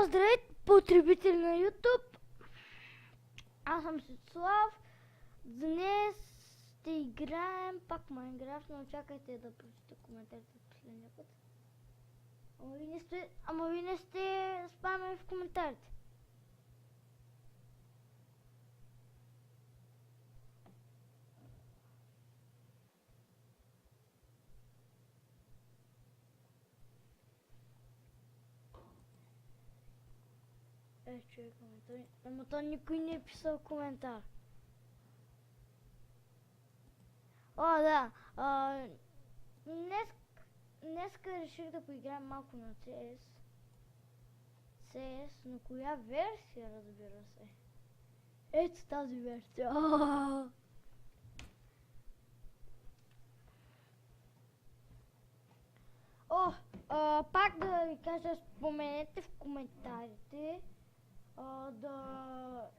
Здравейте, потребители на YouTube! Аз съм Светослав. Днес ще играем пак Майнкрафт, но чакайте да прочета коментарите от последния път. Ама ви не сте спамени в коментарите. Човек коментар. Ама то никой не е писал коментар. О, да. Днеска реших да поиграем малко на CS. CS, но коя версия, разбира се? Ето тази версия. Пак да ви кажа, споменете в коментарите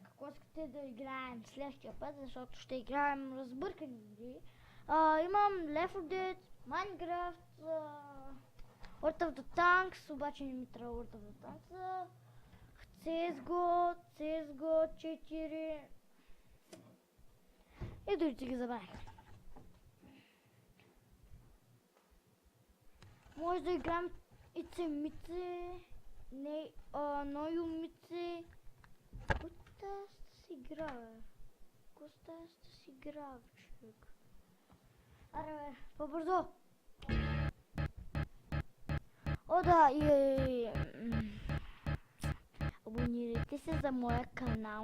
какво искате да играем следващия път, защото ще играем разбъркани игри. Имам Left 4 Dead, Minecraft, World of the Tanks, обаче не ми трябва World of the Tanks, CSGO 4 и другите ги забравих. Може да играем Ицемице, Нойомице. Коста ще си играе? Коста ще си играе, човек? Аре бе, по-бързо! О да, и абонирайте се за моя канал,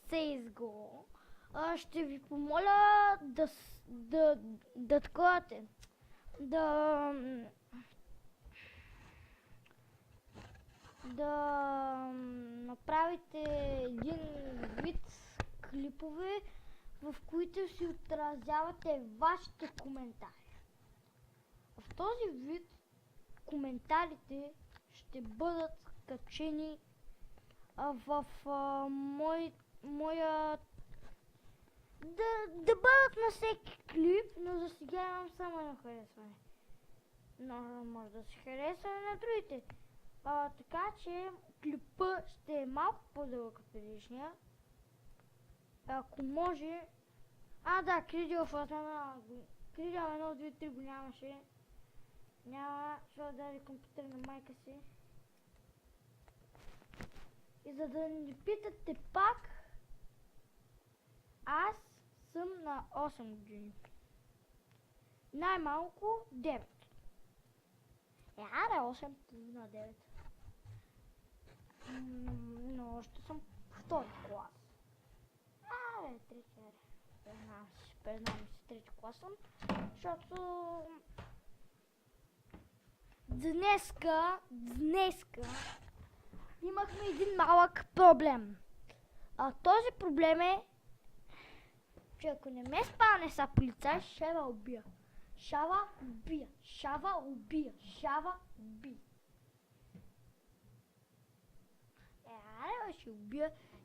CSGO, ще ви помоля да таковате, да направите един вид клипове, в които си отразявате вашите коментари. В този вид коментарите ще бъдат качени в моя... Да бъдат на всеки клип, но за сега имам само едно харесване. Но може да се харесва на другите. Така че клипа ще е малко по-дълъг от предишния. Ако може... да, Кридил в Атана... Кридил 1, 2, 3 го нямаше. Няма, защото даде компютър на майка си. И за да не питате пак, аз съм на 8 години. Най-малко 9. Аре 8 на 9. Но още съм втори клас. Аре, трети, признавам си, трети клас съм, защото днеска имахме един малък проблем. Този проблем е, че ако не ме спане са полицай, ще убия. Шава убия.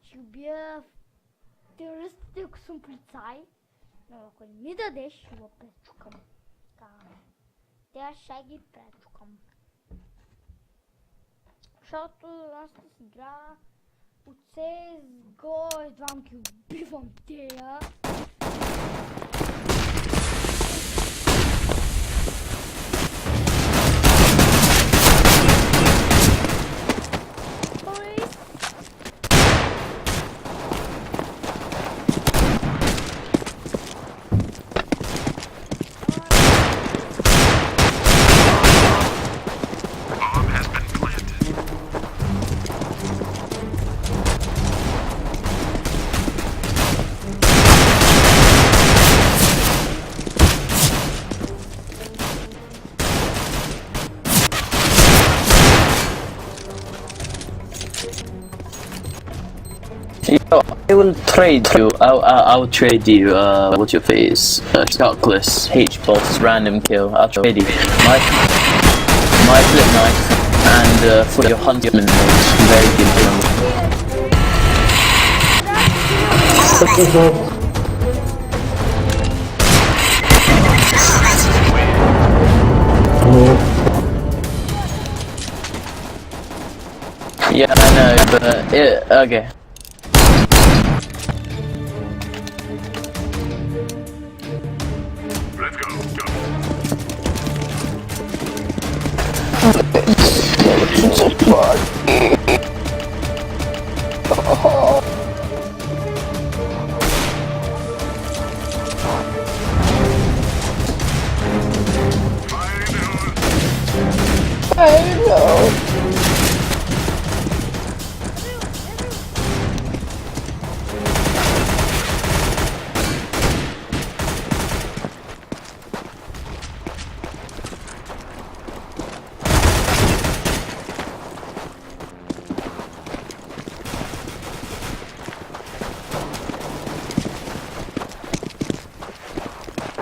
Ще убия терористите, ако съм полицай. Но ако не ми дадеш, ще го пречукам. Тя ще ги пречукам. Защото аз ще си игра от CSGO, едвам ги убивам тея. I will trade you. I'll trade you. What's your face? Sharkless, H-boss, random kill. I'll trade you my flip knife and for your huntsman mage. Very good deal. Yeah, I know, but okay. Let's go. I know.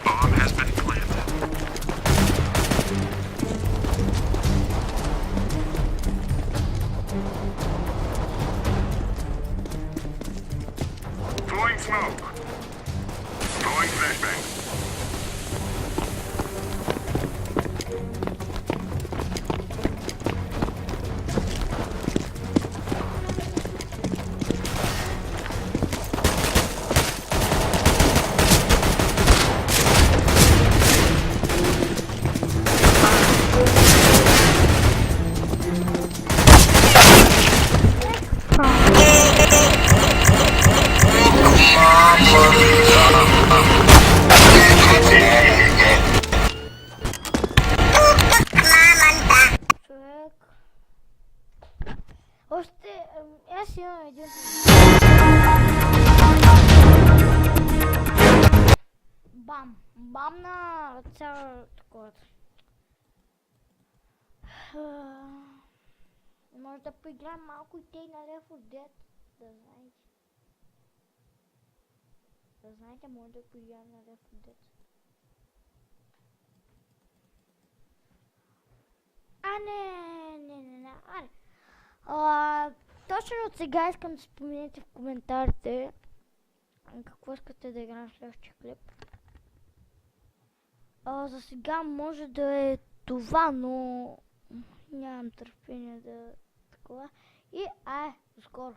Bomb has been planted. Throwing smoke. Throwing flashbang. Човек. Още... Аз имам един... Бам! Бам на цяло такова. Може да поиграем малко и тей на Left 4 Dead, да знаете. Да знаете, може да поиграем на Left 4 Dead. Аре. Точно от сега искам да споменете в коментарите какво искате да играем в следващия клип. За сега може да е това, но нямам търпение да такова. И до скоро!